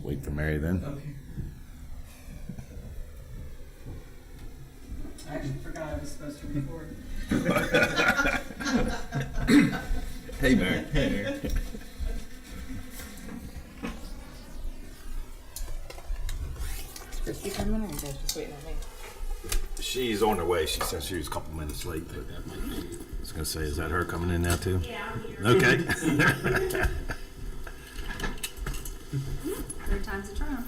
wait for Mary then. Okay. I actually forgot I was supposed to record. Hey, Mary. Hey, Mary. Christy coming or you guys just waiting on me? She's on her way. She said she was a couple minutes late, but I was going to say, is that her coming in now too? Yeah, I'm here. Okay. Third time's a charm.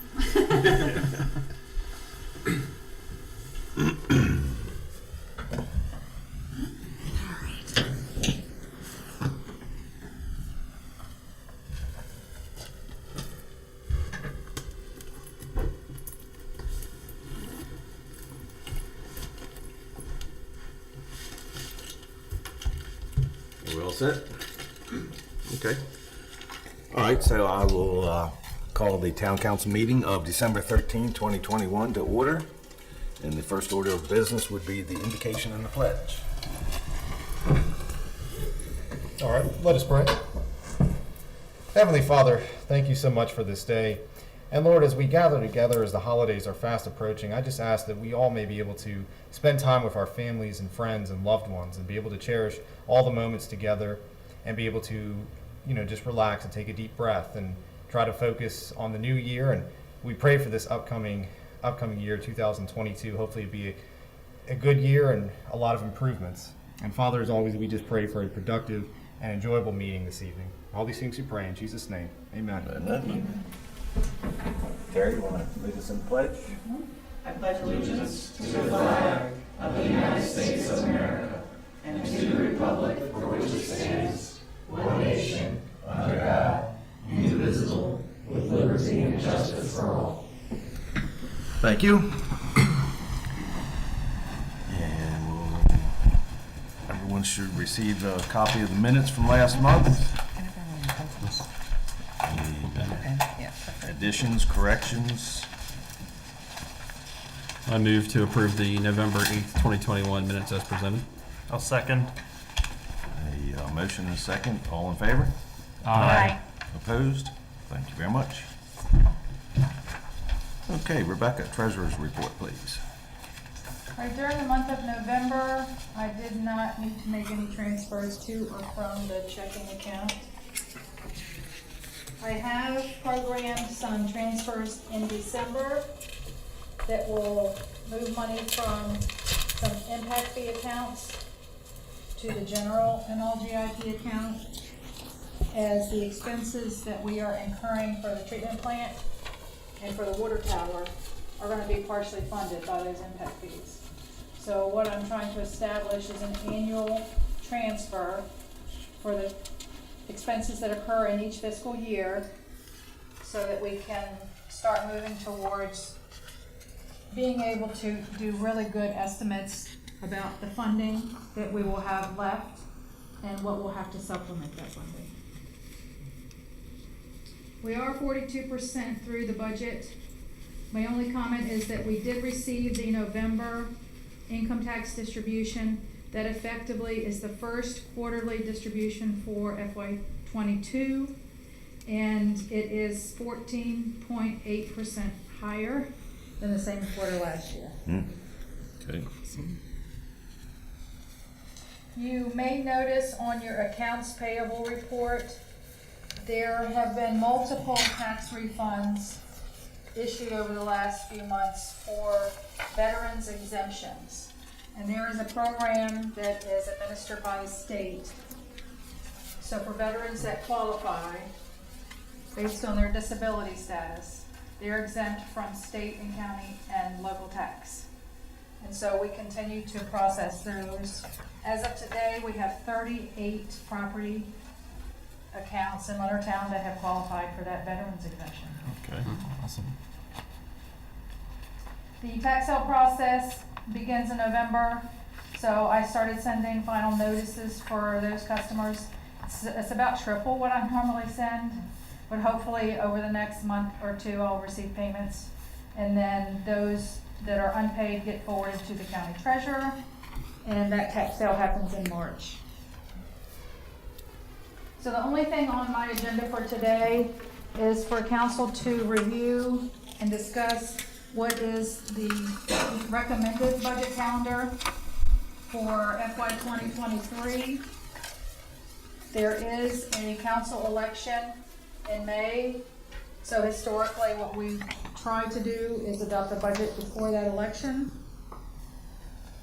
We're all set? Okay. All right, so I will call the town council meeting of December 13, 2021 to order. And the first order of business would be the invocation and the pledge. All right, let us pray. Heavenly Father, thank you so much for this day. And Lord, as we gather together as the holidays are fast approaching, I just ask that we all may be able to spend time with our families and friends and loved ones and be able to cherish all the moments together and be able to, just relax and take a deep breath and try to focus on the new year. And we pray for this upcoming year, 2022. Hopefully it'll be a good year and a lot of improvements. And Father, as always, we just pray for a productive and enjoyable meeting this evening. All these things we pray in Jesus' name. Amen. Amen. Terry, you want to lead us in the pledge? I pledge allegiance to the flag of the United States of America and to the republic for which it stands, one nation, under God, indivisible, with liberty and justice for all. Thank you. And everyone should receive a copy of the minutes from last month. Additions, corrections. I move to approve the November 8th, 2021 minutes as presented. I'll second. A motion and a second. All in favor? Aye. Opposed? Thank you very much. Okay, Rebecca, treasurer's report, please. Right, during the month of November, I did not need to make any transfers to or from the checking account. I have programmed some transfers in December that will move money from some impact fee accounts to the general MLGIP account, as the expenses that we are incurring for the treatment plant and for the water tower are going to be partially funded by those impact fees. So what I'm trying to establish is an annual transfer for the expenses that occur in each fiscal year, so that we can start moving towards being able to do really good estimates about the funding that we will have left and what we'll have to supplement that funding. We are 42% through the budget. My only comment is that we did receive the November income tax distribution. That effectively is the first quarterly distribution for FY22, and it is 14.8% higher than the same quarter last year. Okay. You may notice on your accounts payable report, there have been multiple tax refunds issued over the last few months for veterans exemptions. And there is a program that is administered by the state. So for veterans that qualify based on their disability status, they're exempt from state and county and local tax. And so we continue to process those. As of today, we have 38 property accounts in Leonardtown that have qualified for that veterans exemption. Okay. Awesome. The tax sale process begins in November, so I started sending final notices for those customers. It's about triple what I normally send, but hopefully over the next month or two I'll receive payments, and then those that are unpaid get forwarded to the county treasurer, and that tax sale happens in March. So the only thing on my agenda for today is for council to review and discuss what is the recommended budget calendar for FY 2023. There is a council election in May, so historically what we try to do is adopt a budget before that election.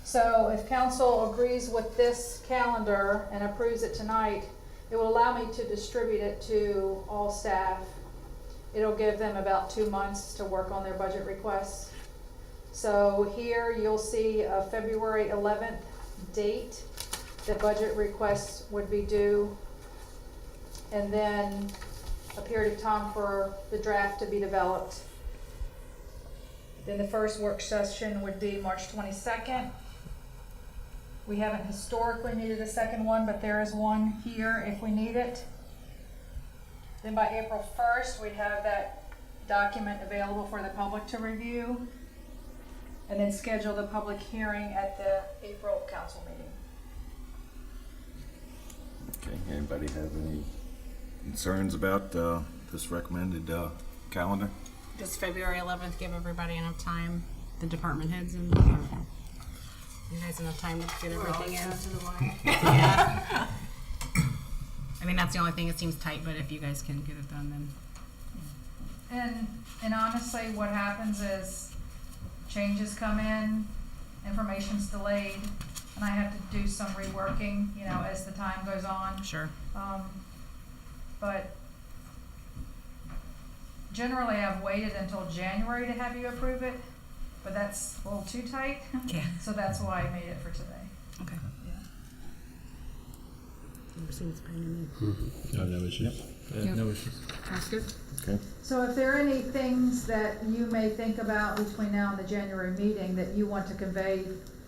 So if council agrees with this calendar and approves it tonight, it will allow me to distribute it to all staff. It'll give them about 2 months to work on their budget requests. So here you'll see a February 11th date. The budget requests would be due, and then a period of time for the draft to be developed. Then the first work session would be March 22nd. We haven't historically needed a second one, but there is one here if we need it. Then by April 1st, we'd have that document available for the public to review, and then schedule the public hearing at the April council meeting. Okay, anybody have any concerns about this recommended calendar? Does February 11th give everybody enough time, the department heads and you guys enough time to get everything in? Yeah. I mean, that's the only thing, it seems tight, but if you guys can get it done, then. And honestly, what happens is changes come in, information's delayed, and I have to do some reworking, you know, as the time goes on. Sure. But generally, I've waited until January to have you approve it, but that's a little too tight. Yeah. So that's why I made it for today. Okay. I have no issues. Yep. No issues. That's good. Okay. So if there are any things that you may think about between now and the January meeting that you want to convey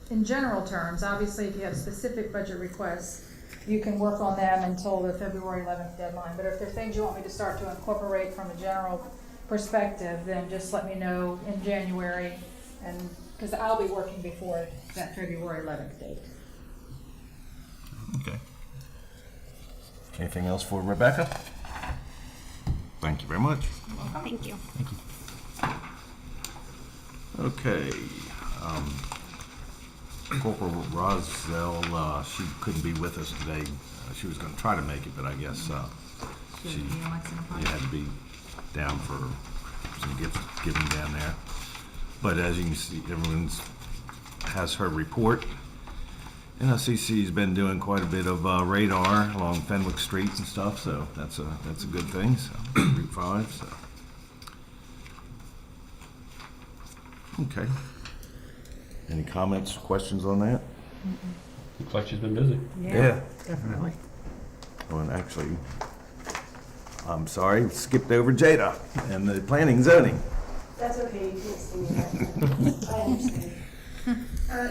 in general terms, obviously if you have specific budget requests, you can work on them until the February 11th deadline. But if there are things you want me to start to incorporate from a general perspective, then just let me know in January, and because I'll be working before that February 11th date. Okay. Anything else for Rebecca? Thank you very much. Thank you. Okay. Corporal Roselle, she couldn't be with us today. She was going to try to make it, but I guess she had to be down for some gift giving down there. But as you can see, everyone has her report. NSCC's been doing quite a bit of radar along Fenwick Street and stuff, so that's a good thing. So Route 5. So okay. Any comments, questions on that? Looks like she's been busy. Yeah. Definitely. Well, and actually, I'm sorry, skipped over Jada and the planning and zoning. That's okay, you can see me that. I understand.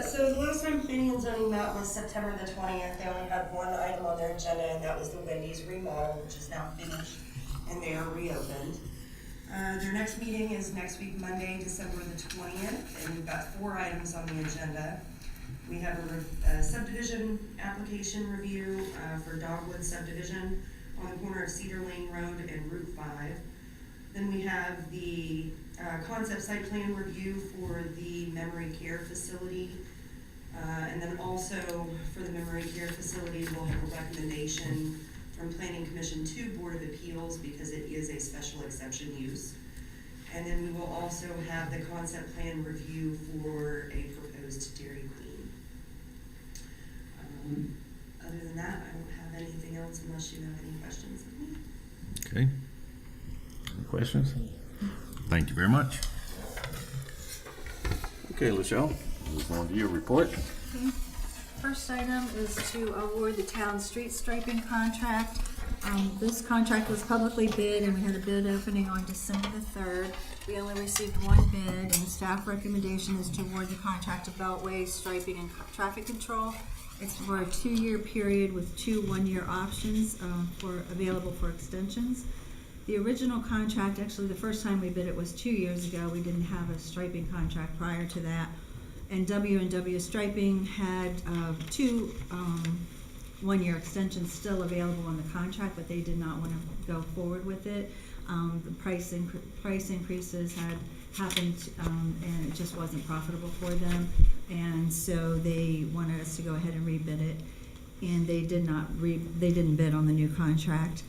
So the last time planning and zoning met was September the 20th. They only had one item on their agenda, and that was the Wendy's remodel, which is now finished, and they are reopened. Their next meeting is next week, Monday, December the 20th, and we've got 4 items on the agenda. We have a subdivision application review for Dogwood Subdivision on the corner of Cedar Lane Road and Route 5. Then we have the concept site plan review for the memory care facility. And then also for the memory care facility, we'll have a recommendation from Planning Commission to Board of Appeals because it is a special exception use. And then we will also have the concept plan review for a proposed Dairy Queen. Other than that, I don't have anything else unless you have any questions of me. Okay. Any questions? Thank you very much. Okay, Lachelle, move on to your report. First item is to award the town street striping contract. This contract was publicly bid and we had a bid opening on December the 3rd. We only received one bid, and the staff recommendation is to award the contract to Beltway Striping and Traffic Control. It's for a 2-year period with 2 one-year options available for extensions. The original contract, actually the first time we bid it was 2 years ago. We didn't have a striping contract prior to that. And W&W Striping had 2 one-year extensions still available on the contract, but they did not want to go forward with it. The price increases had happened, and it just wasn't profitable for them. And so they wanted us to go ahead and rebid it, and they didn't bid on the new contract.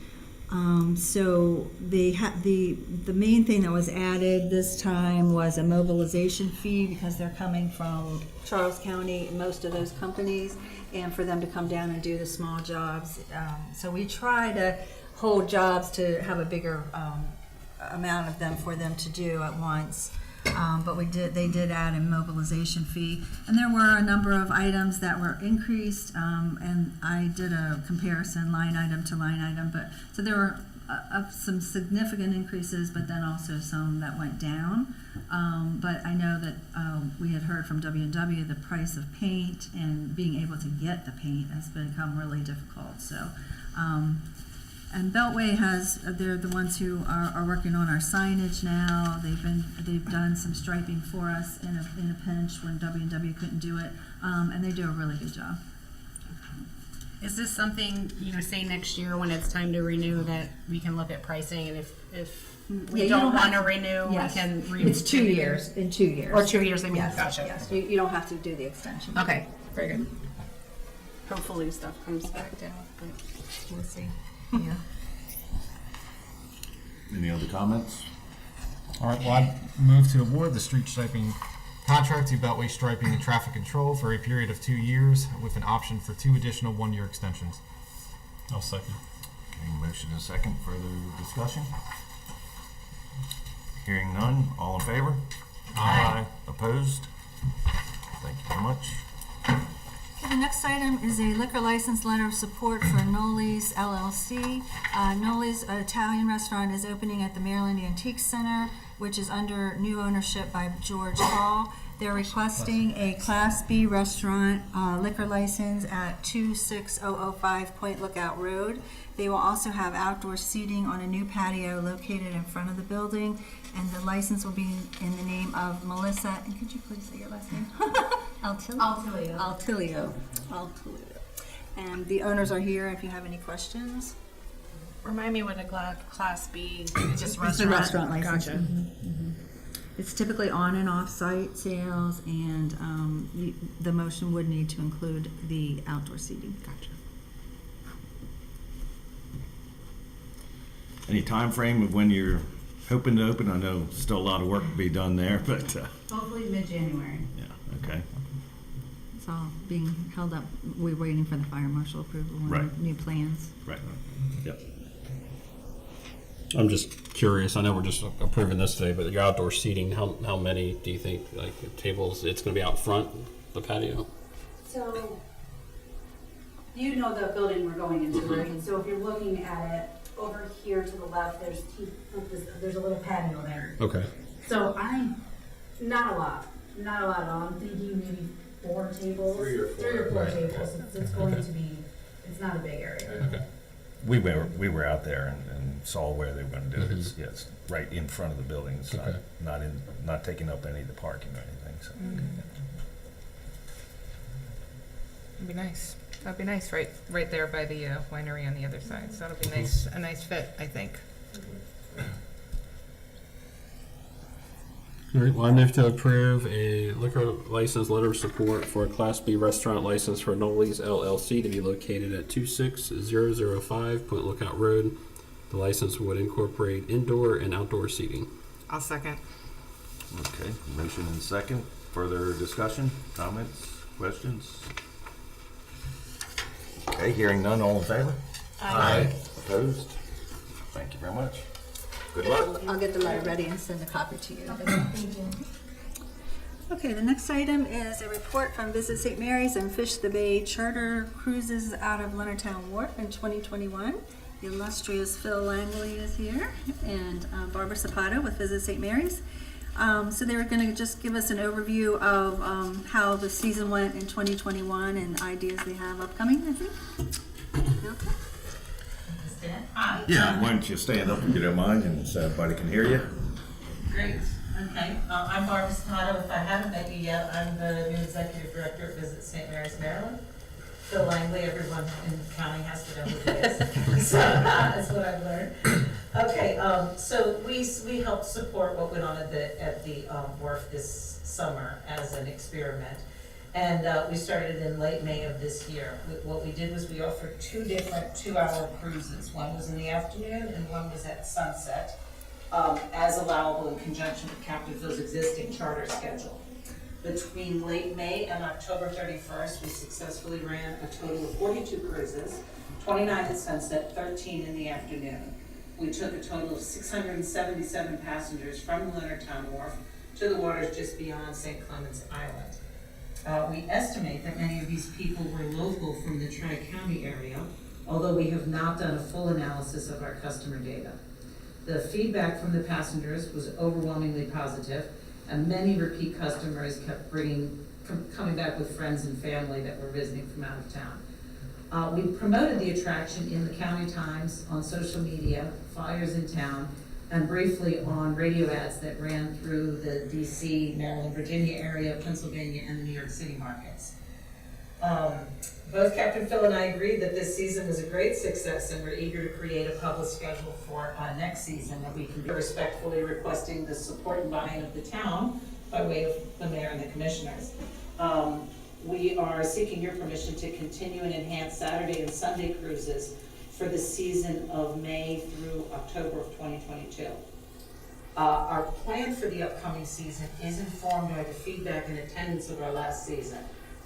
So they the main thing that was added this time was a mobilization fee, because they're coming from Charles County, most of those companies, and for them to come down and do the small jobs. So we try to hold jobs to have a bigger amount of them for them to do at once. But they did add a mobilization fee, and there were a number of items that were increased, and I did a comparison line item to line item, so there were some significant increases, but then also some that went down. But I know that we had heard from W&W the price of paint and being able to get the paint has become really difficult. So. And Beltway they're the ones who are working on our signage now. They've done some striping for us in a pinch when W&W couldn't do it, and they do a really good job. Is this something, say next year when it's time to renew, that we can look at pricing, and if we don't want to renew, yes. we can It's 2 years, in 2 years. Or 2 years, I mean, Yes, gotcha. yes. You don't have to do the extension. Okay, very good. Hopefully stuff comes back down, but we'll see. Yeah. Any other comments? All right, well, I move to award the street striping contract to Beltway Striping and Traffic Control for a period of 2 years with an option for 2 additional 1-year extensions. I'll second. Okay, motion and second. Further discussion? Hearing none. All in favor? Aye. Opposed? Thank you very much. The next item is a liquor license letter of support for Noli's LLC. Noli's Italian restaurant is opening at the Maryland Antique Center, which is under new ownership by George Hall. They're requesting a Class B restaurant liquor license at 26005 Point Lookout Road. They will also have outdoor seating on a new patio located in front of the building, and the license will be in the name of Melissa, and could you please say your last name? Altilio. And the owners are here if you have any questions. Remind me what a Class B, just It's a restaurant license. Gotcha. It's typically on and off site sales, and the motion would need to include the outdoor seating. Gotcha. Any time frame of when you're hoping to open? I know still a lot of work to be done there, but Hopefully mid-January. yeah, okay. It's all being held up. We're waiting for the fire marshal approval and Right. new plans. Right. Yep. I'm just curious. I know we're just approving this today, but your outdoor seating, how many do you think, like tables? It's going to be out front, the patio. So, you know the building we're going into, right? And so if you're looking at it, over here to the left, there's a little patio there. Okay. So not a lot at all. I'm thinking maybe 4 tables. 3 or 4 Right. tables. It's going to be, it's not a big area. Okay. We were out there and saw where they were going to do it. It's, yeah, it's right in front of the building. It's Okay. not taking up any of the parking or anything. So. It'd be nice. That'd be nice, right there by the winery on the other side. So it'll be nice, a nice fit, I think. All right. Well, I move to approve a liquor license letter of support for a Class B restaurant license for Noli's LLC to be located at 26005 Point Lookout Road. The license would incorporate indoor and outdoor seating. I'll second. Okay, motion and second. Further discussion, comments, questions? Okay, hearing none, all in favor? Aye. Opposed? Thank you very much. Good luck. I'll get the letter ready and send a copy to you. Okay, the next item is a report from Visit St. Mary's and Fish the Bay charter cruises out of Leonardtown Wharf in 2021. The illustrious Phil Langley is here, and Barbara Zapata with Visit St. Mary's. So they were going to just give us an overview of how the season went in 2021 and ideas they have upcoming, I think. Okay. Hi. Yeah, why don't you stand up if you don't mind, and so everybody can hear you? Great. Okay. I'm Barbara Zapata. If I haven't met you yet, I'm the new executive director at Visit St. Mary's, Maryland. Phil Langley, everyone in the county has to know who he is. So that's what I've learned. Okay, so we helped support what went on at the wharf this summer as an experiment. And we started in late May of this year. What we did was we offered 2 different 2-hour cruises. One was in the afternoon and one was at sunset, as allowable in conjunction with Captain Phil's existing charter schedule. Between late May and October 31st, we successfully ran a total of 42 cruises, 29 at sunset, 13 in the afternoon. We took a total of 677 passengers from the Leonardtown Wharf to the waters just beyond St. Clements Island. We estimate that many of these people were local from the Tri-County area, although we have not done a full analysis of our customer data. The feedback from the passengers was overwhelmingly positive, and many repeat customers kept coming back with friends and family that were visiting from out of town. We promoted the attraction in the County Times, on social media, flyers in town, and briefly on radio ads that ran through the DC, Maryland, Virginia area, Pennsylvania, and the New York City markets. Both Captain Phil and I agreed that this season was a great success, and we're eager to create a public schedule for next season that we can be respectfully requesting the support and buy-in of the town by way of the mayor and the commissioners. We are seeking your permission to continue and enhance Saturday and Sunday cruises for the season of May through October of 2022. Our plan for the upcoming season is informed by the feedback and attendance of our last season.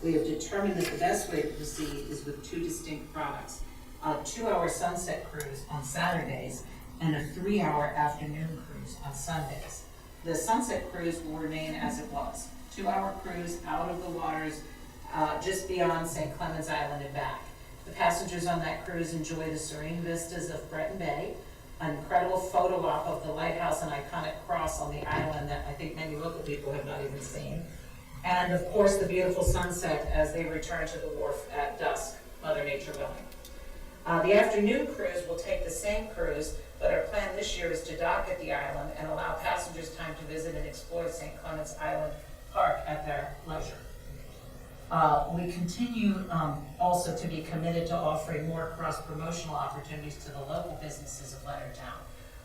We have determined that the best way to proceed is with 2 distinct products: a 2-hour sunset cruise on Saturdays and a 3-hour afternoon cruise on Sundays. The sunset cruise will remain as it was: 2-hour cruise out of the waters just beyond St. Clements Island and back. The passengers on that cruise enjoy the serene vistas of Breton Bay, an incredible photo op of the lighthouse and iconic cross on the island that I think many local people have not even seen, and of course the beautiful sunset as they return to the wharf at dusk, Mother Nature willing. The afternoon cruise will take the same cruise, but our plan this year is to dock at the island and allow passengers time to visit and explore St. Clements Island Park at their leisure. We continue also to be committed to offering more cross-promotional opportunities to the local businesses of Leonardtown.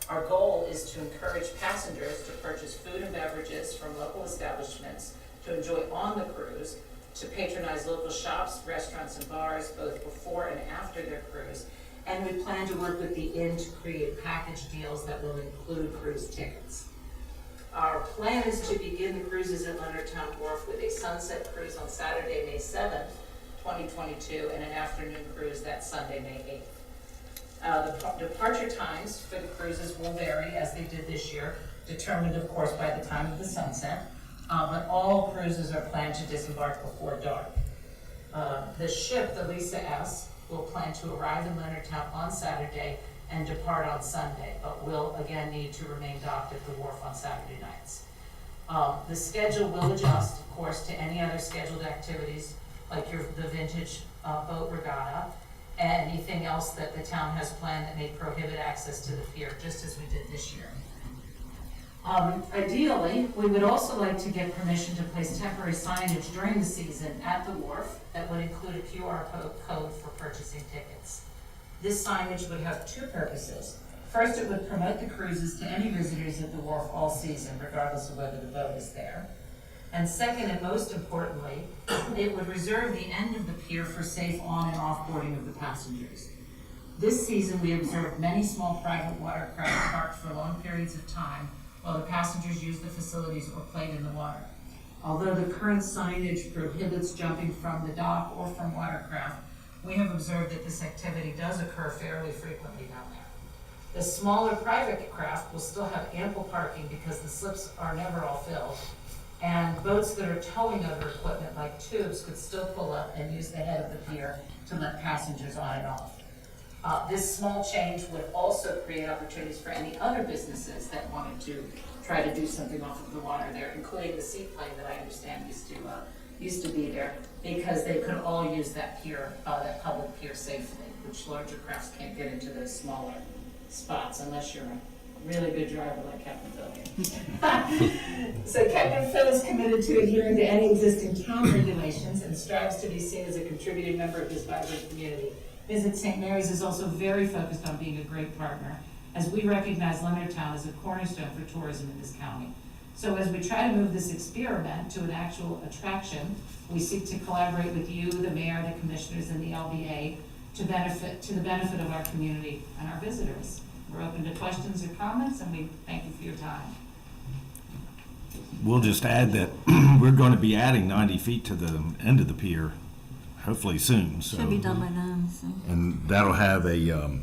Our goal is to encourage passengers to purchase food and beverages from local establishments, to enjoy on the cruise, to patronize local shops, restaurants, and bars both before and after their cruise. And we plan to work with the inn to create package deals that will include cruise tickets. Our plan is to begin the cruises at Leonardtown Wharf with a sunset cruise on Saturday, May 7th, 2022, and an afternoon cruise that Sunday, May 8th. The departure times for the cruises will vary as they did this year, determined of course by the time of the sunset, but all cruises are planned to disembark before dark. The ship, the Lisa S., will plan to arrive in Leonardtown on Saturday and depart on Sunday, but will again need to remain docked at the wharf on Saturday nights. The schedule will adjust, of course, to any other scheduled activities like the vintage boat regatta and anything else that the town has planned that may prohibit access to the pier, just as we did this year. Ideally, we would also like to get permission to place temporary signage during the season at the wharf that would include a QR code for purchasing tickets. This signage would have 2 purposes. First, it would promote the cruises to any visitors at the wharf all season, regardless of whether the boat is there. And second, and most importantly, it would reserve the end of the pier for safe on and off boarding of the passengers. This season, we observed many small private watercraft parked for long periods of time while the passengers used the facilities or played in the water. Although the current signage prohibits jumping from the dock or from watercraft, we have observed that this activity does occur fairly frequently down there. The smaller private craft will still have ample parking because the slips are never all filled, and boats that are towing other equipment like tubes could still pull up and use the head of the pier to let passengers on and off. This small change would also create opportunities for any other businesses that wanted to try to do something off of the water there, including the seaplane that I understand used to be there, because they could all use that pier, that public pier safely, which larger crafts can't get into those smaller spots unless you're a really good driver like Captain Phil. So Captain Phil is committed to adhering to any existing town regulations and strives to be seen as a contributing member of this vibrant community. Visit St. Mary's is also very focused on being a great partner, as we recognize Leonardtown as a cornerstone for tourism in this county. So as we try to move this experiment to an actual attraction, we seek to collaborate with you, the mayor, the commissioners, and the LBA to the benefit of our community and our visitors. We're open to questions or comments, and we thank you for your time. We'll just add that we're going to be adding 90 feet to the end of the pier, hopefully soon. So, Should be done by then, so. and that'll have a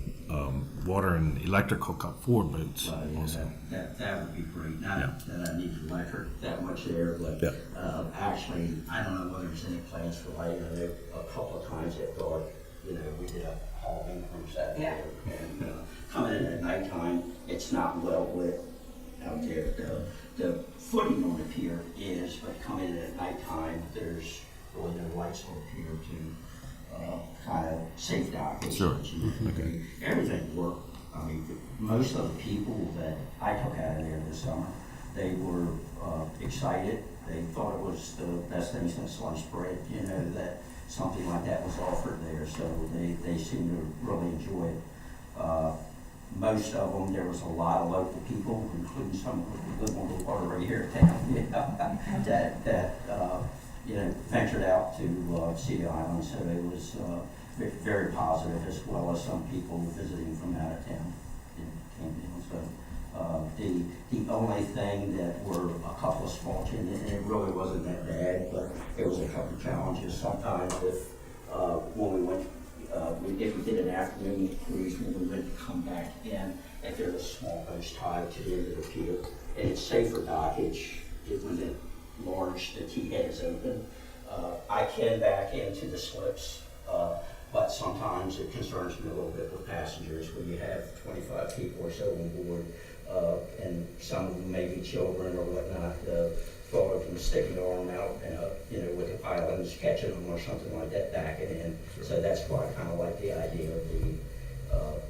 water and electric hookup for boats. Well, yeah, Also. that would be great. Not Yeah. that I need electric that much there, but Yeah. actually, I don't know whether there's any plans for lighting. I know a couple of times at dark, we did a hauling cruise out there. And coming in at nighttime, it's not well lit out there. The footing on the pier is, but coming in at nighttime, there's really no lights on the pier to kind of safe dockage. Sure. Okay. Everything worked. I mean, most of the people that I took out of there this summer, they were excited. They thought it was the best thing since sliced bread, that something like that was offered there. So they seemed to really enjoy it. Most of them, there was a lot of local people, including some who live on the water right here in town, that ventured out to see the island. So it was very positive, as well as some people visiting from out of town came in. So the only thing that were a couple of small changes, and it really wasn't that bad, but it was a couple of challenges. Sometimes when we went, if we did an afternoon cruise, when we went to come back in, if there's a small boat tied to the end of the pier, and it's safer dockage, when the T-head is open, I can back into the slips, but sometimes it concerns me a little bit with passengers when you have 25 people or so on board, and some of them may be children or whatnot. Thought of them sticking their arm out, with the islands catching them or something like that, backing in. Sure. So that's why I kind of like the idea of the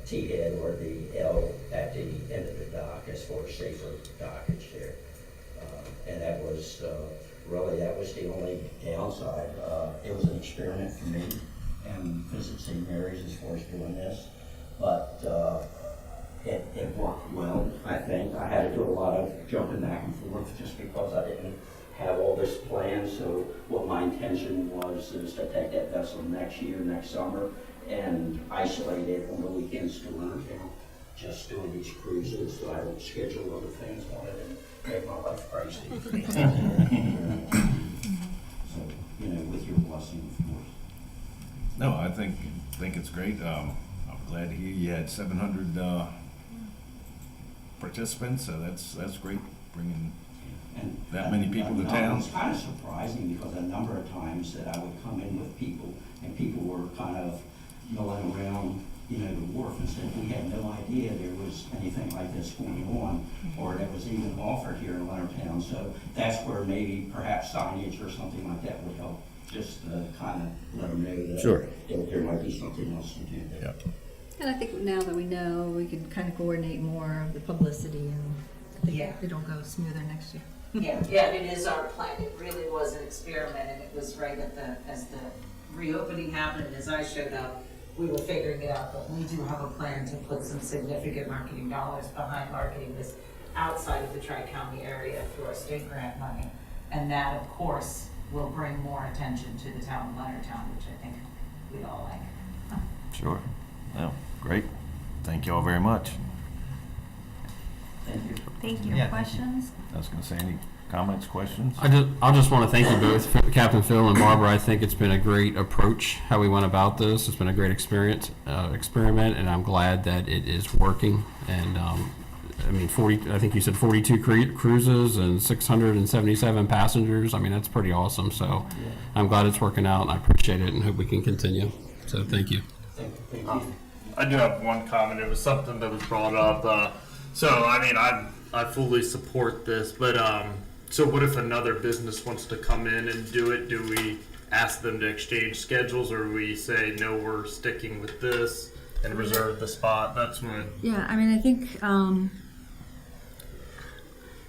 T-head or the L at the end of the dock as far as safer dockage there. And that was that was the only downside. It was an experiment for me and visit St. Mary's as far as doing this, but it worked well, I think. I had to do a lot of jumping back and forth just because I didn't have all this planned. So what my intention was is to take that vessel next summer, and isolate it on the weekends to Leonardtown, just doing these cruises so I don't schedule other things on it and make my life crazy. So, with your blessing, of course. No, I think it's great. I'm glad to hear you had 700 participants, so that's great, bringing that many people to town. It's kind of surprising because a number of times that I would come in with people and people were kind of milling around, the wharf and said, we had no idea there was anything like this going on or that was even offered here in Leonardtown. So that's where maybe perhaps signage or something like that would help, just to kind of let them know that Sure. there might be something else to do there. Yeah. And I think now that we know, we can kind of coordinate more of the publicity, and I think Yeah. it'll go smoother next year. Yeah, it is our plan. It really was an experiment, and it was right as the reopening happened, and as I showed up, we were figuring it out, but we do have a plan to put some significant marketing dollars behind marketing this outside of the Tri-County area through our state grant money. And that, of course, will bring more attention to the town of Leonardtown, which I think we'd all like. Sure. Yeah, great. Thank you all very much. Thank you. Thank you. Yeah. Questions? I was going to say, any comments, questions? I just want to thank you both, Captain Phil and Barbara. I think it's been a great approach how we went about this. It's been a great experiment, and I'm glad that it is working. And I mean, I think you said 42 cruises and 677 passengers. I mean, that's pretty awesome. So I'm glad it's working out, and I appreciate it and hope we can continue. So thank you. Thank you. I do have one comment. It was something that was brought up. So, I mean, I fully support this, but so what if another business wants to come in and do it? Do we ask them to exchange schedules, or we say, no, we're sticking with this and reserve the spot? That's when. Yeah, I mean, I think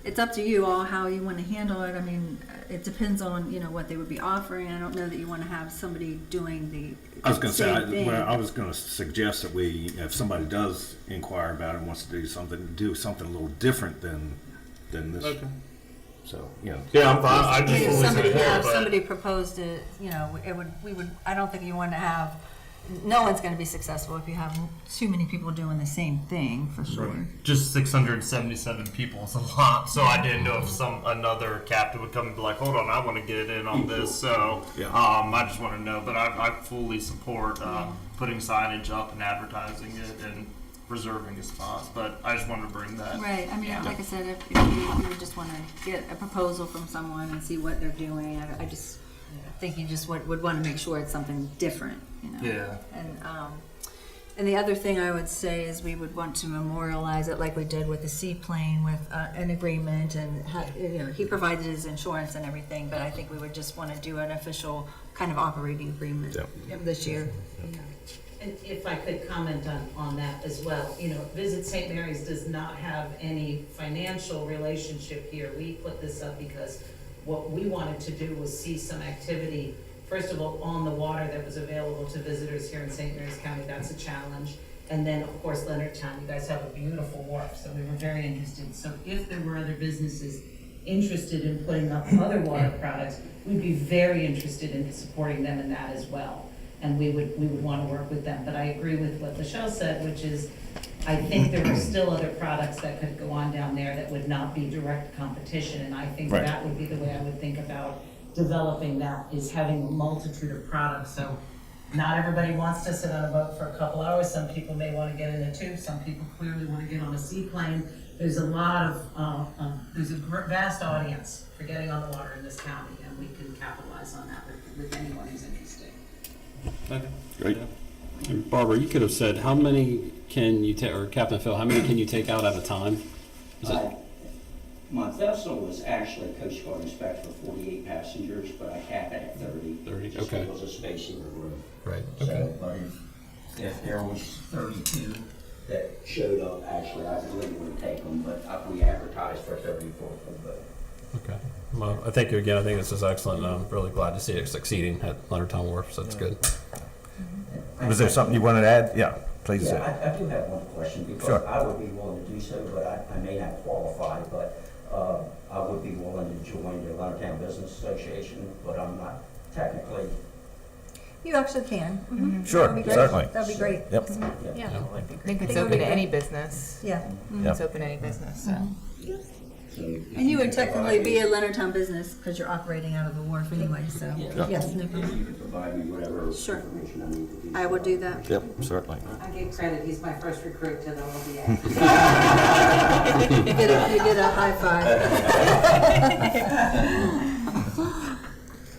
it's up to you all how you want to handle it. I mean, it depends on, what they would be offering. I don't know that you want to have somebody doing the I was going to say, same thing. I was going to suggest that if somebody does inquire about it and wants to do something a little different than this. Okay. So, Yeah, I'm fine. I just If fully somebody, support, if but somebody proposed it, I don't think you want to have, no one's going to be successful if you have too many people doing the same thing, for sure. just 677 people is a lot. So I didn't know if another captain would come and be like, hold on, I want to get in on this. So Yeah. I just want to know, but I fully support putting signage up and advertising it and reserving a spot. But I just wanted to bring that. Right, I mean, Yeah. like I said, if you would just want to get a proposal from someone and see what they're doing, I just think you just would want to make sure it's something different, Yeah. And the other thing I would say is we would want to memorialize it like we did with the seaplane with an agreement, and he provided his insurance and everything, but I think we would just want to do an official kind of operating agreement this year. And if I could comment on that as well, Visit St. Mary's does not have any financial relationship here. We put this up because what we wanted to do was see some activity, first of all, on the water that was available to visitors here in St. Mary's County. That's a challenge. And then, of course, Leonardtown, you guys have a beautiful wharf, so we were very interested. So if there were other businesses interested in putting up other water products, we'd be very interested in supporting them in that as well. And we would want to work with them. But I agree with what Michelle said, which is, I think there are still other products that could go on down there that would not be direct competition, and I think Right. that would be the way I would think about developing that, is having a multitude of products. So not everybody wants to sit on a boat for a couple hours. Some people may want to get in a tube. Some people clearly want to get on a seaplane. There's a lot of, there's a vast audience for getting on the water in this county, and we can capitalize on that with anyone who's interested. Okay. Great. And Barbara, you could have said, how many can you take, or Captain Phil, how many can you take out at a time? Is it, My vessel was actually Coast Guard inspected for 48 passengers, but I cap it at 30. 30, just okay. because of space in the room. Right, So, but if there was 32 that showed up, actually, I wouldn't want to take them, but we advertised for 34 for the boat. okay. Well, I think this is excellent. I'm really glad to see it succeeding at Leonardtown Wharf, so that's good. Was there something you wanted to add? Yeah, please. Yeah, I do have one question, because Sure. I would be willing to do so, but I may not qualify, but I would be willing to join the Leonardtown Business Association, but I'm not technically. You actually can. Mm-hmm. Sure, That'd be great. certainly. That'd be great. Yep. Yeah. I think it's It would open be to great. any business. Yeah. Yep. It's open to any business, so. And you would technically be a Leonardtown business because you're operating out of the wharf anyway, so, yes, no If problem. you could provide me whatever Sure. information I need to do. I will do that. Yep, certainly. I give credit, he's my first recruit to the OBA. You get a high five.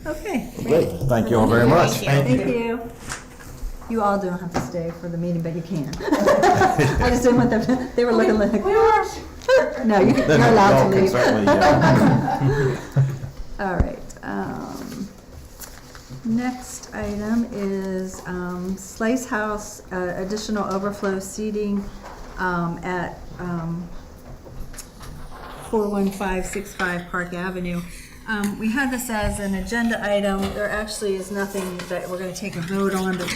Okay. Great. Thank you all very much. Thank you. You all don't have to stay for the meeting, but you can. I just didn't want them to, they were looking like. No, you're allowed to leave. All right. Next item is Slice House, additional overflow seating at 41565 Park Avenue. We had this as an agenda item. There actually is nothing that we're going to take a vote on, but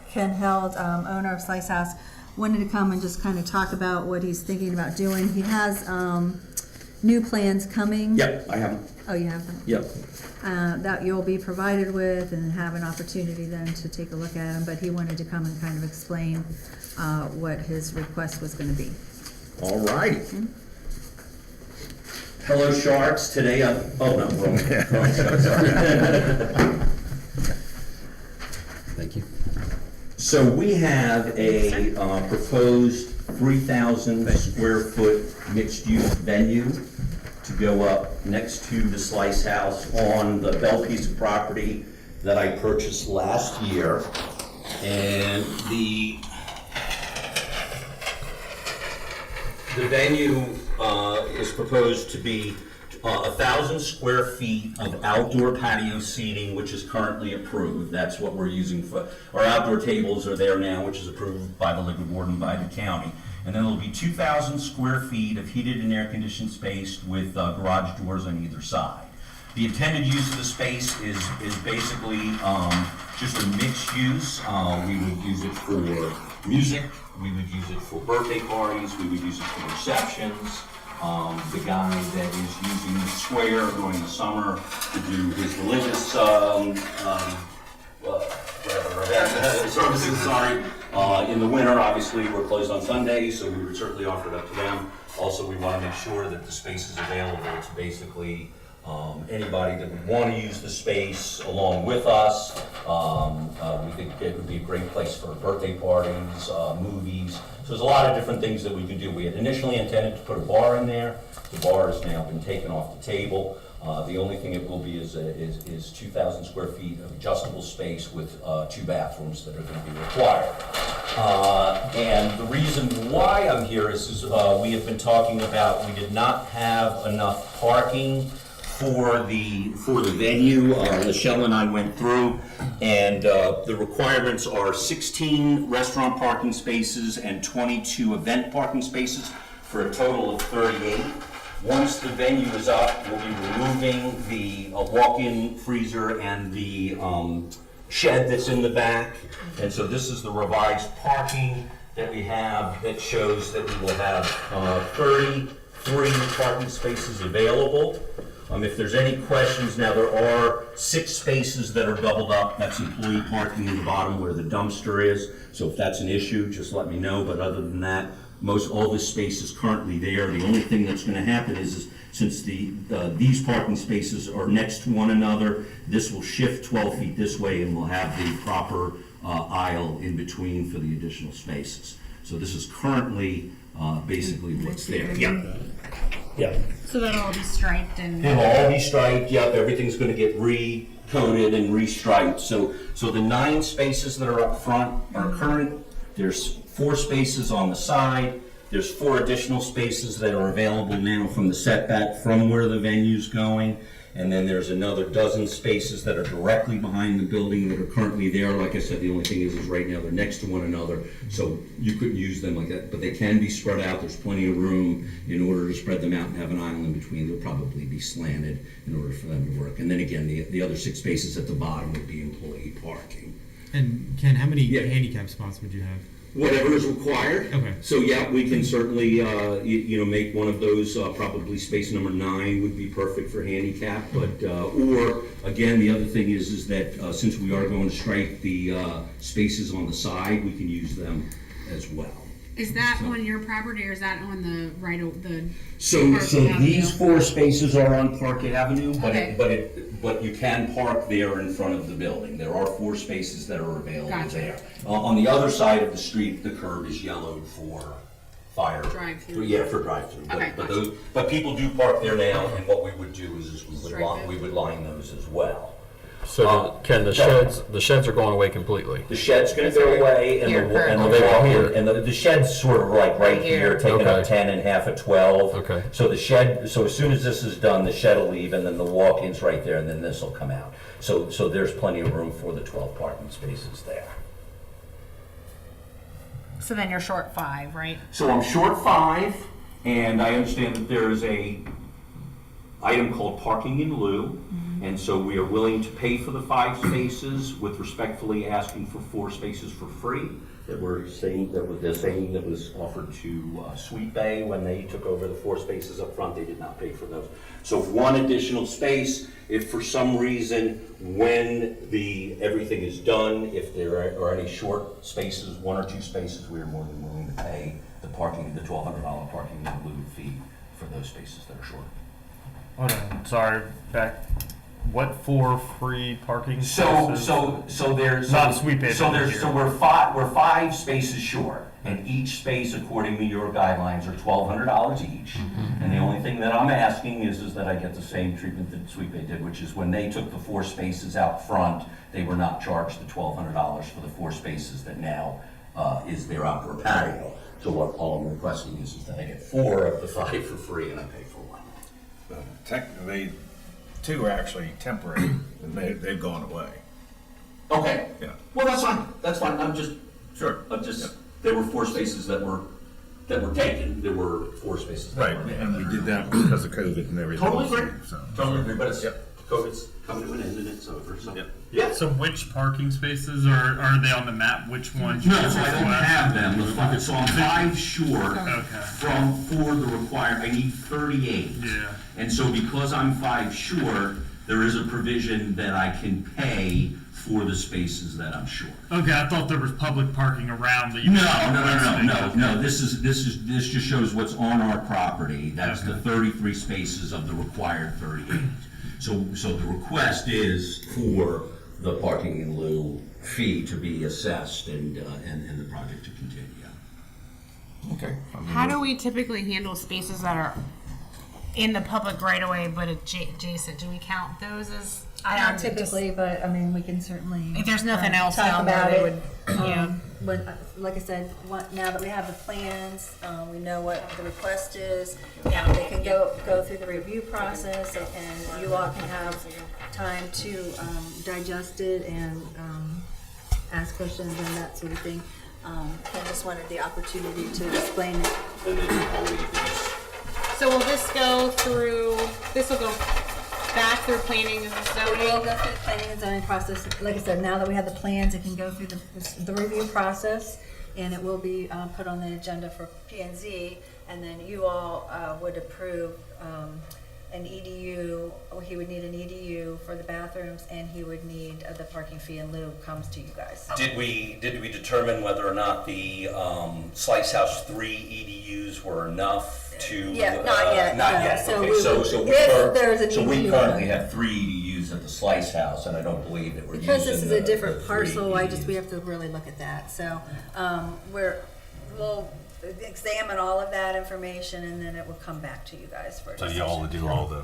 Ken Held, owner of Slice House, wanted to come and just kind of talk about what he's thinking about doing. He has new plans coming. Yep, I have them. Oh, you have them? Yep. That you'll be provided with and have an opportunity then to take a look at them, but he wanted to come and kind of explain what his request was going to be. All right. Hello, Sharks. Today, oh no, wrong. Thank you. So we have a proposed 3,000 square foot mixed-use venue to go up next to the Slice House on the Bell piece of property that I purchased last year. And the venue is proposed to be 1,000 square feet of outdoor patio seating, which is currently approved. That's what we're using for, our outdoor tables are there now, which is approved by the liquor board and by the county. And then there'll be 2,000 square feet of heated and air-conditioned space with garage doors on either side. The intended use of the space is basically just a mixed use. We would use it for music, we would use it for birthday parties, we would use it for receptions. The guy that is using the square during the summer to do his religious services, in the winter, obviously, we're closed on Sundays, so we would certainly offer it up to them. Also, we want to make sure that the space is available to basically anybody that would want to use the space along with us. We think it would be a great place for birthday parties, movies. So there's a lot of different things that we could do. We had initially intended to put a bar in there. The bar has now been taken off the table. The only thing it will be is 2,000 square feet of adjustable space with 2 bathrooms that are going to be required. And the reason why I'm here is we have been talking about, we did not have enough parking for the venue. Michelle and I went through, and the requirements are 16 restaurant parking spaces and 22 event parking spaces for a total of 38. Once the venue is up, we'll be removing the walk-in freezer and the shed that's in the back. And so this is the revised parking that we have that shows that we will have 33 parking spaces available. If there's any questions, now there are 6 spaces that are doubled up. That's employee parking in the bottom where the dumpster is. So if that's an issue, just let me know. But other than that, all this space is currently there. The only thing that's going to happen is since these parking spaces are next to one another, this will shift 12 feet this way, and we'll have the proper aisle in between for the additional spaces. So this is currently basically what's there. Yeah. So that'll all be striped and. It'll all be striped, yep, everything's gonna get re-coated and re-striped. So the 9 spaces that are up front are current. There's 4 spaces on the side. There's 4 additional spaces that are available now from the setback from where the venue's going. And then there's another dozen spaces that are directly behind the building that are currently there. Like I said, the only thing is right now they're next to one another, so you couldn't use them like that, but they can be spread out. There's plenty of room in order to spread them out and have an aisle in between. They'll probably be slanted in order for them to work. And then again, the other 6 spaces at the bottom would be employee parking. And Ken, how many handicap spots would you have? Whatever is required. Okay. So yeah, we can certainly, make one of those, probably space number 9 would be perfect for handicap, but, or, again, the other thing is that, since we are going to strike the, spaces on the side, we can use them as well. Is that on your property or is that on the So Park Avenue? these 4 spaces are on Park Avenue, Okay. but you can park there in front of the building. There are 4 spaces that are available Gotcha. there. On the other side of the street, the curb is yellowed for fire. Drive-through. Yeah, for drive-through. Okay, But people do park there now, and what we would do is Stripe it. we would line those as well. So Ken, the sheds are going away completely. The shed's gonna go away, and Here, the shed's sort of like right here, taking up Okay. 10 and half of 12. Okay. So as soon as this is done, the shed will leave, and then the walk-in's right there, and then this will come out. So there's plenty of room for the 12 parking spaces there. So then you're short 5, right? So I'm short 5, and I understand that there is a item called parking in lieu, and so we are willing to pay for the 5 spaces with respectfully asking for 4 spaces for free. That we're saying that was the same that was offered to Sweet Bay when they took over the 4 spaces up front. They did not pay for those. So 1 additional space. If for some reason when everything is done, if there are any short spaces, 1 or 2 spaces, we are more than willing to pay the $1,200 parking in lieu fee for those spaces that are short. Hold on, sorry, back. What 4 free parking So spaces? there's Not Sweet Bay. we're 5 spaces short, and each space, according to your guidelines, are $1,200 each. And the only thing that I'm asking is that I get the same treatment that Sweet Bay did, which is when they took the 4 spaces out front, they were not charged the $1,200 for the 4 spaces that now is their outdoor patio. So what all I'm requesting is that I get 4 of the 5 for free, and I pay for 1. Technically, 2 are actually temporary, and they've gone away. Okay. Yeah. Well, that's fine. That's fine. Sure. There were 4 spaces that were that were taken. There were 4 spaces. that were And we did that because of COVID and everything. Totally agree. So. Totally agree, but it's, COVID's coming to an end and it's over, so. Yep. So which parking spaces are they on the map? Which ones? No, so I don't have them. So I'm 5 short for the required, I need 38. Yeah. And so because I'm 5 short, there is a provision that I can pay for the spaces that I'm short. Okay, I thought there was public parking around that you. No. This just shows what's on our property. That's the 33 spaces of the required 38. So the request is for the parking in lieu fee to be assessed and the project to continue. Okay. How do we typically handle spaces that are in the public right away but adjacent? Do we count those as? Not typically, but I mean, we can certainly. If there's nothing else talk down there, about they it. would, But like I said, now that we have the plans, we know what the request is. They can go through the review process, and you all can have time to digest it and ask questions and that sort of thing. Ken just wanted the opportunity to explain it. So will this go through? This will go back through planning and We'll zoning. go through the planning and zoning process. Like I said, now that we have the plans, it can go through the review process, and it will be put on the agenda for P&Z, and then you all would approve an EDU. He would need an EDU for the bathrooms, and he would need the parking fee in lieu comes to you guys. Did we determine whether or not the Slice House 3 EDUs were enough to? Yeah, not yet. Not no. yet. So Okay, we so would- we if there's an so we EDU, currently have 3 EDUs at the Slice House, and I don't believe that we're using because this is a the different 3 parcel, EDUs. we have to really look at that. So we'll examine all of that information, and then it will come back to you guys for a So decision. y'all will do all the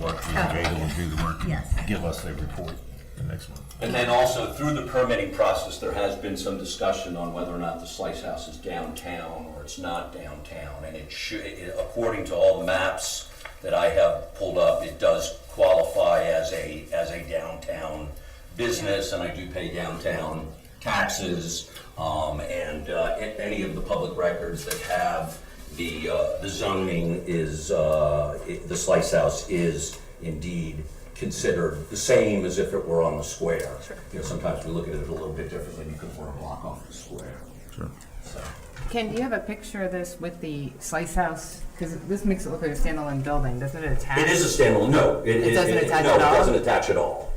work, you and Jada will do the work, and Yes. give us a report the next month. And then also through the permitting process, there has been some discussion on whether or not the Slice House is downtown or it's not downtown. And it should, according to all the maps that I have pulled up, it does qualify as a downtown business, and I do pay downtown taxes. And any of the public records that have the zoning is, the Slice House is indeed considered the same as if it were on the square. Sure. You know, sometimes we look at it a little bit differently because we're a block off the square. Sure. So. Ken, do you have a picture of this with the Slice House? Because this makes it look like a standalone building. Doesn't it attach? It is a standalone, no. It doesn't attach no, at all? it doesn't attach at all.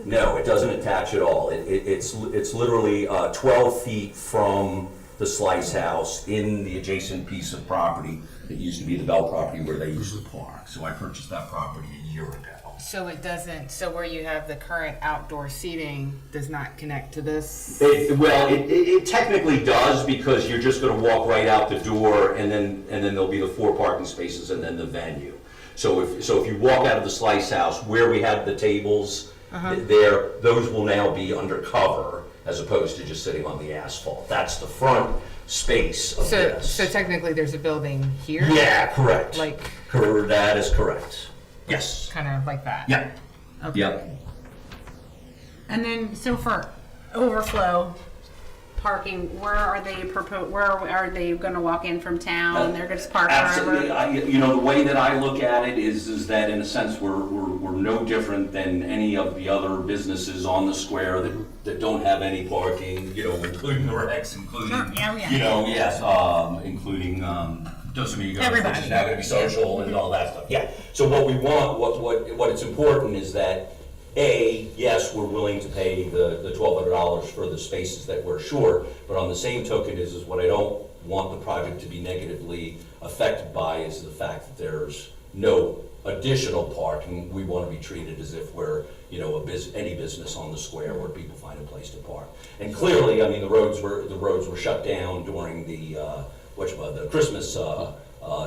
No, it doesn't attach at all. It's literally 12 feet from the Slice House in the adjacent piece of property that used to be the Bell property where they used to park. So I purchased that property a year ago. So it doesn't, so where you have the current outdoor seating does not connect to this? It technically does, because you're just gonna walk right out the door, and then there'll be the 4 parking spaces and then the venue. So if you walk out of the Slice House, where we have the tables there, those will now be undercover as opposed to just sitting on the asphalt. That's the front space of this. So technically there's a building here? Yeah, correct. Like, That is correct. Yes. kind of like that? Yeah. Okay. Yep. And then, so for overflow parking, where are they where are they gonna walk in from town? They're gonna just park Absolutely. wherever? The way that I look at it is that in a sense we're no different than any of the other businesses on the square that don't have any parking, including the Rex, including, Sure. Yeah. including Dos Amigos, Everybody. which is now gonna be social and all that stuff. Yeah. So what we want, what it's important is that, yes, we're willing to pay the $1,200 for the spaces that we're short, but on the same token is what I don't want the project to be negatively affected by is the fact that there's no additional parking. We want to be treated as if we're, any business on the square where people find a place to park. And clearly, I mean, the roads were shut down during the Christmas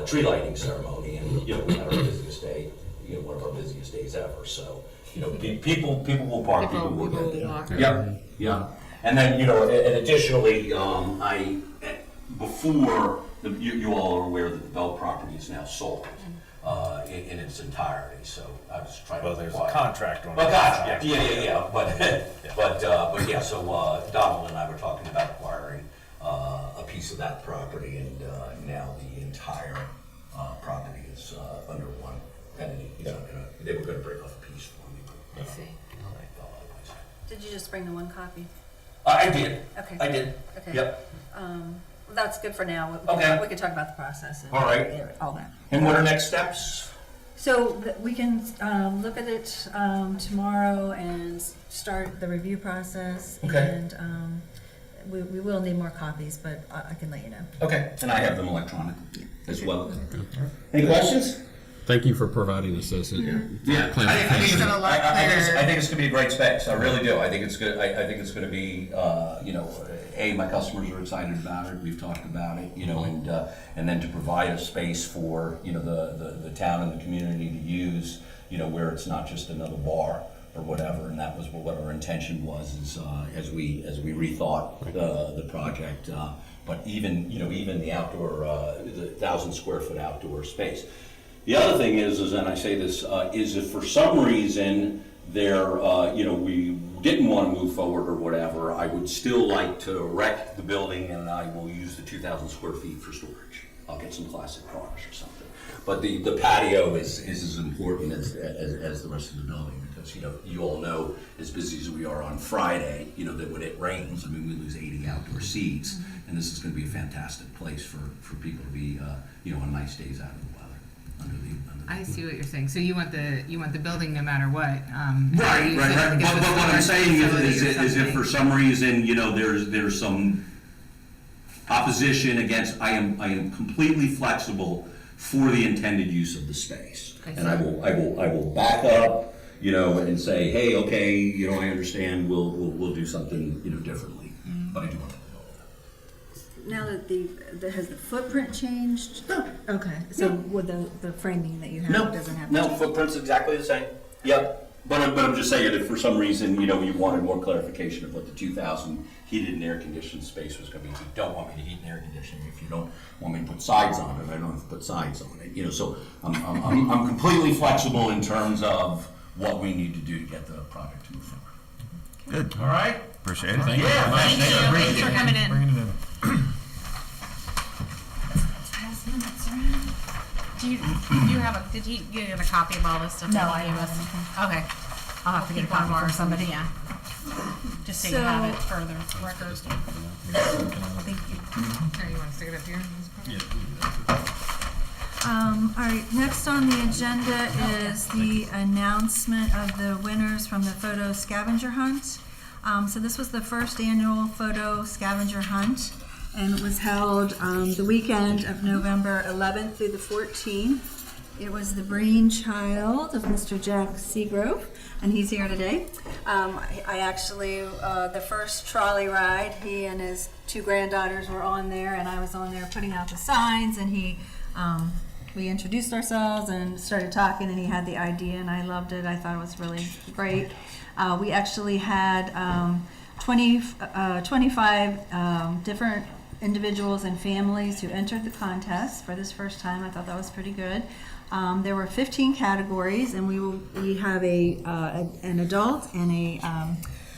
tree lighting ceremony, and we had our busiest day, one of our busiest days ever. So. People will park, people will get there. Yep, yeah. And then, and additionally, before, you all are aware that the Bell property is now sold in its entirety, so I was trying to. Well, there's a contract on it. A contract, yeah. But yeah, so Donald and I were talking about acquiring a piece of that property, and now the entire property is under one entity. They were gonna break off a piece for me. I see. Did you just bring the one copy? I did. Okay. I did. Okay. Yep. That's good for now. Okay. We can talk about the process and All right. all that. And what are next steps? So we can look at it tomorrow and start the review process. Okay. And we will need more copies, but I can let you know. Okay. And I have them electronically as well. Any questions? Thank you for providing us this. Yeah, Plan. I think Makes it a lot clearer. I think it's gonna be a great space. I really do. I think it's good. I think it's gonna be, my customers are excited about it. We've talked about it, and then to provide a space for, the town and the community to use, where it's not just another bar or whatever. And that was what our intention was, is as we rethought the project. But even the outdoor, the 1,000 square foot outdoor space. The other thing is, and I say this, is if for some reason we didn't want to move forward or whatever, I would still like to wreck the building, and I will use the 2,000 square feet for storage. I'll get some classic cars or something. But the patio is as important as the rest of the building, because you all know, as busy as we are on Friday, that when it rains, we lose 80 outdoor seats, and this is going to be a fantastic place for people to be, on nice days out of the weather. I see what you're saying. So you want the building no matter what. Right. But what I'm saying is if for some reason, there's some opposition against, I am completely flexible for the intended use of the space. And I will back up, and say, hey, okay, I understand, we'll do something, differently. But I do want to. Now that has the footprint changed? No. Okay, so with the framing that you have doesn't have to change? Footprint's exactly the same. Yep. But I'm just saying, if for some reason, you wanted more clarification of what the 2,000 heated and air conditioned space was going to be. If you don't want me to heat and air condition, if you don't want me to put sides on it, I don't have to put sides on it. So I'm completely flexible in terms of what we need to do to get the project to move forward. Good. All right. Appreciate it. Thank you. Thanks for coming in. Bringing it in. Did he get a copy of all this stuff? No, that I he don't gave have us? anything. Okay. I'll have to get one more or somebody, yeah. Just so you have it for the records. Thank you. Here, you want to stick it up here? All right, next on the agenda is the announcement of the winners from the photo scavenger hunt. So this was the first annual photo scavenger hunt, and it was held the weekend of November 11th through the 14th. It was the brainchild of Mr. Jack Seagrove, and he's here today. I actually, the first trolley ride, he and his two granddaughters were on there, and I was on there putting out the signs, and we introduced ourselves and started talking, and he had the idea, and I loved it. I thought it was really great. We actually had 25 different individuals and families who entered the contest for this first time. I thought that was pretty good. There were 15 categories, and we have an adult and a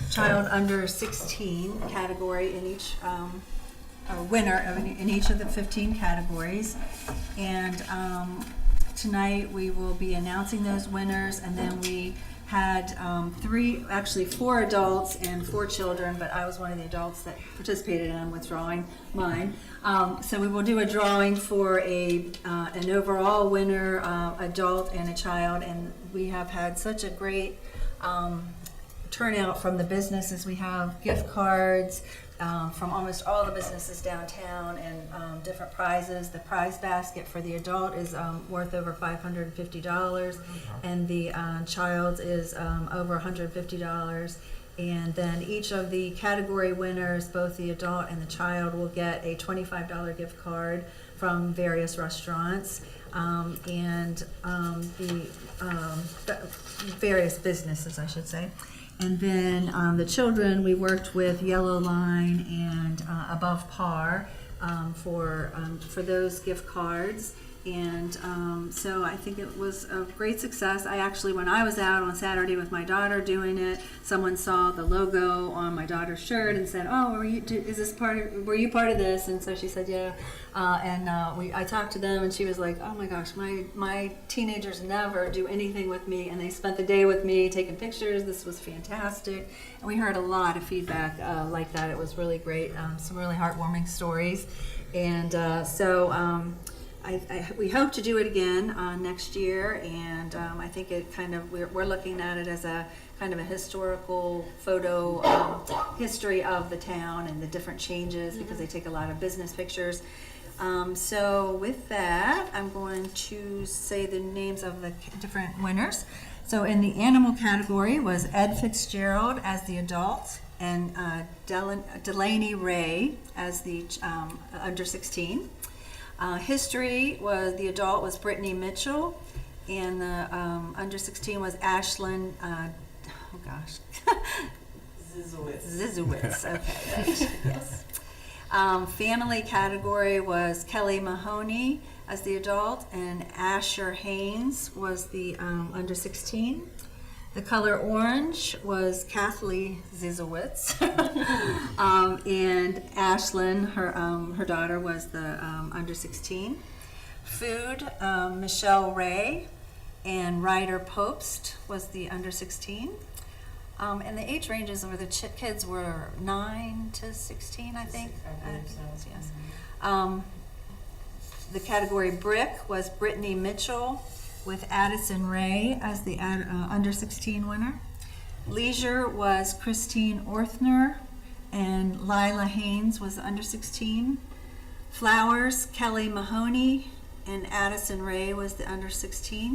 child under 16 category in each winner in each of the 15 categories. And tonight we will be announcing those winners, and then we had four adults and 4 children, but I was one of the adults that participated, and I'm withdrawing mine. So we will do a drawing for an overall winner, adult and a child, and we have had such a great turnout from the businesses. We have gift cards from almost all the businesses downtown, and different prizes. The prize basket for the adult is worth over $550, and the child is over $150. And then each of the category winners, both the adult and the child, will get a $25 gift card from various restaurants and the various businesses, I should say. And then the children, we worked with Yellow Line and Above Par for those gift cards. And so I think it was a great success. I actually, when I was out on Saturday with my daughter doing it, someone saw the logo on my daughter's shirt and said, "Oh, were you part of this?" And so she said, "Yeah." I talked to them, and she was like, "Oh my gosh, my teenagers never do anything with me, and they spent the day with me taking pictures. This was fantastic." And we heard a lot of feedback like that. It was really great. Some really heartwarming stories, and we hope to do it again next year, and I think it kind of we're looking at it as a kind of a historical photo history of the town and the different changes, because they take a lot of business pictures. So with that, I'm going to say the names of the different winners. So in the animal category was Ed Fitzgerald as the adult, and Delaney Ray as the under 16. History was the adult was Brittany Mitchell, and the under 16 was Ashlyn. Zizowitz. Okay. Yes. Family category was Kelly Mahoney as the adult, and Asher Haynes was the under 16. The color orange was Kathleen Zizowitz, and Ashlyn, her daughter, was the under 16. Food, Michelle Ray, and Ryder Popst was the under 16. And the age ranges where the kids were 9 to 16, I think. Yes. The category brick was Brittany Mitchell, with Addison Ray as the under 16 winner. Leisure was Christine Orthner, and Lila Haynes was the under 16. Flowers, Kelly Mahoney, and Addison Ray was the under 16.